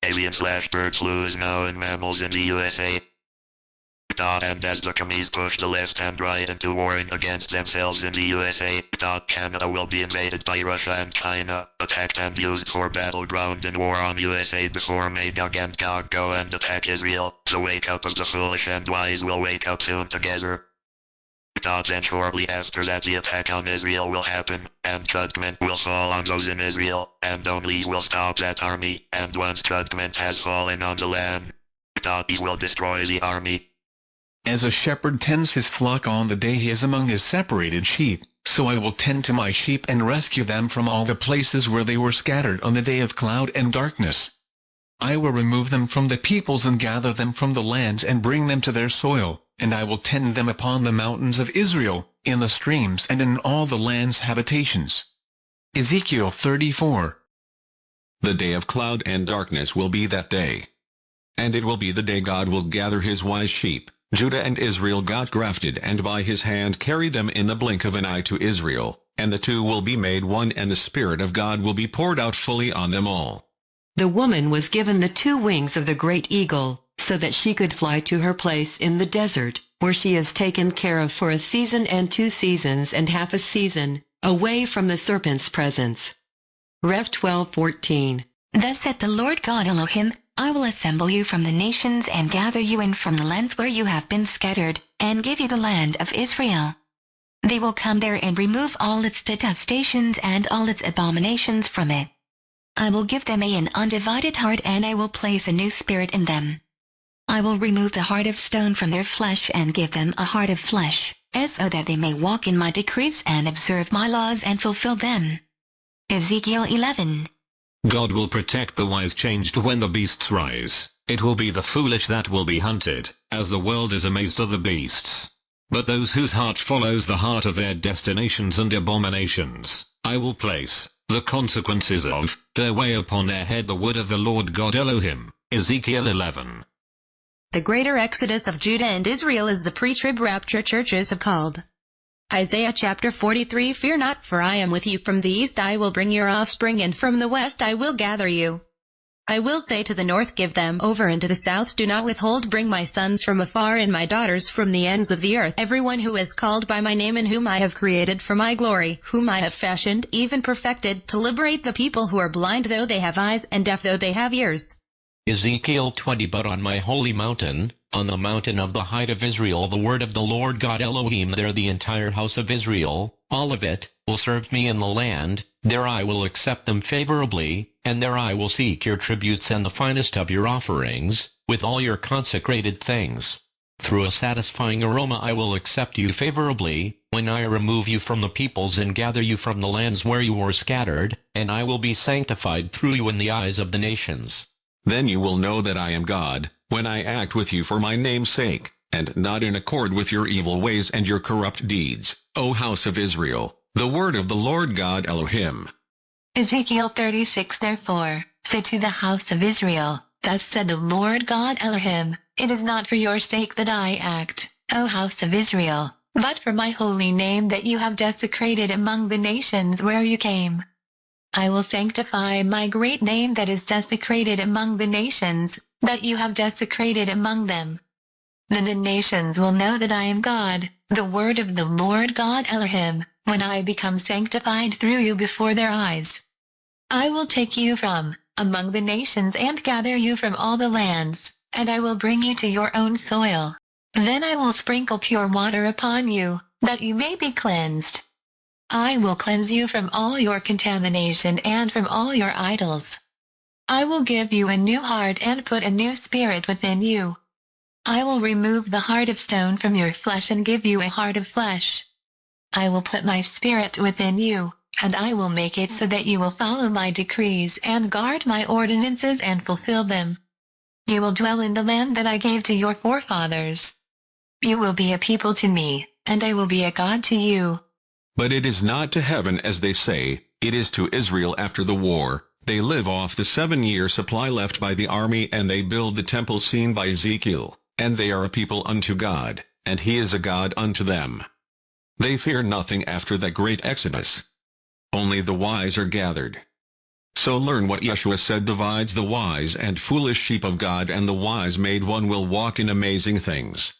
avian/bird flu is now in mammals in the USA. And as the commies push the left and right into warring against themselves in the USA, Canada will be invaded by Russia and China, attacked and used for battleground in war on USA before Magog and Gog go and attack Israel. The wake up of the foolish and wise will wake up soon together. Then shortly after that the attack on Israel will happen, and judgment will fall on those in Israel, and only will stop that army, and once judgment has fallen on the land, he will destroy the army. As a shepherd tends his flock on the day he is among his separated sheep, so I will tend to my sheep and rescue them from all the places where they were scattered on the day of cloud and darkness. I will remove them from the peoples and gather them from the lands and bring them to their soil, and I will tend them upon the mountains of Israel, in the streams and in all the land's habitations. Ezekiel 34. The day of cloud and darkness will be that day. And it will be the day God will gather his wise sheep. Judah and Israel got grafted, and by his hand carried them in the blink of an eye to Israel, and the two will be made one, and the Spirit of God will be poured out fully on them all. The woman was given the 2 wings of the great eagle, so that she could fly to her place in the desert, where she is taken care of for a season and 2 seasons and half a season, away from the serpent's presence. Rev 12:14. Thus saith the Lord God Elohim, I will assemble you from the nations and gather you in from the lands where you have been scattered, and give you the land of Israel. They will come there and remove all its detestations and all its abominations from it. I will give them an undivided heart, and I will place a new spirit in them. I will remove the heart of stone from their flesh and give them a heart of flesh, so that they may walk in my decrees and observe my laws and fulfill them. Ezekiel 11. God will protect the wise changed when the beasts rise. It will be the foolish that will be hunted, as the world is amazed of the beasts. But those whose heart follows the heart of their destinations and abominations, I will place the consequences of their way upon their head. The word of the Lord God Elohim. Ezekiel 11. The greater exodus of Judah and Israel is the pre-trib rapture churches have called. Isaiah chapter 43. Fear not, for I am with you. From the east I will bring your offspring, and from the west I will gather you. I will say to the north, give them over, and to the south, do not withhold. Bring my sons from afar and my daughters from the ends of the earth. Everyone who is called by my name, and whom I have created for my glory, whom I have fashioned, even perfected, to liberate the people who are blind though they have eyes, and deaf though they have ears. Ezekiel 20. But on my holy mountain, on the mountain of the height of Israel, the word of the Lord God Elohim, there the entire house of Israel, all of it, will serve me in the land. There I will accept them favorably, and there I will seek your tributes and the finest of your offerings, with all your consecrated things. Through a satisfying aroma I will accept you favorably, when I remove you from the peoples and gather you from the lands where you were scattered, and I will be sanctified through you in the eyes of the nations. Then you will know that I am God, when I act with you for my name's sake, and not in accord with your evil ways and your corrupt deeds, O house of Israel. The word of the Lord God Elohim. Ezekiel 36. Therefore, say to the house of Israel, Thus said the Lord God Elohim, It is not for your sake that I act, O house of Israel, but for my holy name that you have desecrated among the nations where you came. I will sanctify my great name that is desecrated among the nations, that you have desecrated among them. Then the nations will know that I am God, the word of the Lord God Elohim, when I become sanctified through you before their eyes. I will take you from among the nations and gather you from all the lands, and I will bring you to your own soil. Then I will sprinkle pure water upon you, that you may be cleansed. I will cleanse you from all your contamination and from all your idols. I will give you a new heart and put a new spirit within you. I will remove the heart of stone from your flesh and give you a heart of flesh. I will put my spirit within you, and I will make it so that you will follow my decrees and guard my ordinances and fulfill them. You will dwell in the land that I gave to your forefathers. You will be a people to me, and I will be a God to you. But it is not to heaven as they say, it is to Israel after the war. They live off the 7-year supply left by the army, and they build the temple seen by Ezekiel, and they are a people unto God, and he is a God unto them. They fear nothing after that great exodus. Only the wise are gathered. So learn what Yeshua said divides the wise and foolish sheep of God, and the wise made one will walk in amazing things.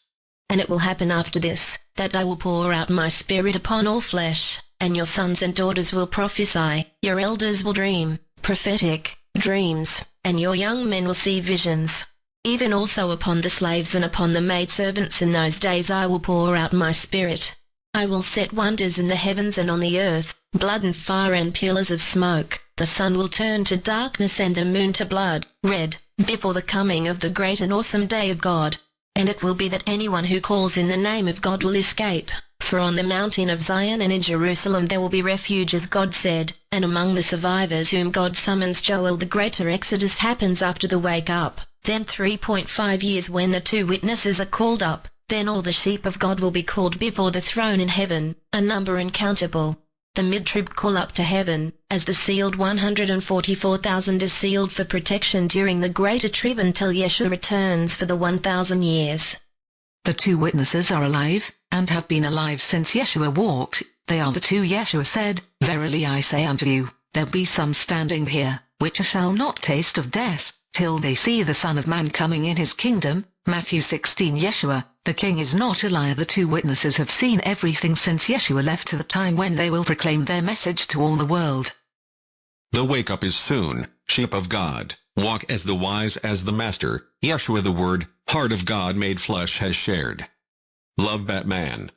And it will happen after this, that I will pour out my Spirit upon all flesh, and your sons and daughters will prophesy, your elders will dream, prophetic, dreams, and your young men will see visions. Even also upon the slaves and upon the maidservants in those days I will pour out my Spirit. I will set wonders in the heavens and on the earth, blood and fire and pillars of smoke. The sun will turn to darkness and the moon to blood, red, before the coming of the great and awesome day of God. And it will be that anyone who calls in the name of God will escape. For on the mountain of Zion and in Jerusalem there will be refuge, as God said, and among the survivors whom God summons. Joel, the greater exodus happens after the wake up. Then 3.5 years when the two witnesses are called up. Then all the sheep of God will be called before the throne in heaven, a number uncountable. The mid-trib call up to heaven, as the sealed 144,000 is sealed for protection during the greater trib until Yeshua returns for the 1,000 years. The two witnesses are alive, and have been alive since Yeshua walked. They are the two Yeshua said, Verily I say unto you, there be some standing here, which shall not taste of death, till they see the Son of Man coming in his kingdom. Matthew 16. Yeshua, the King, is not a liar. The two witnesses have seen everything since Yeshua left to the time when they will proclaim their message to all the world. The wake up is soon, sheep of God, walk as the wise as the Master, Yeshua the Word, heart of God made flesh has shared. Love Batman.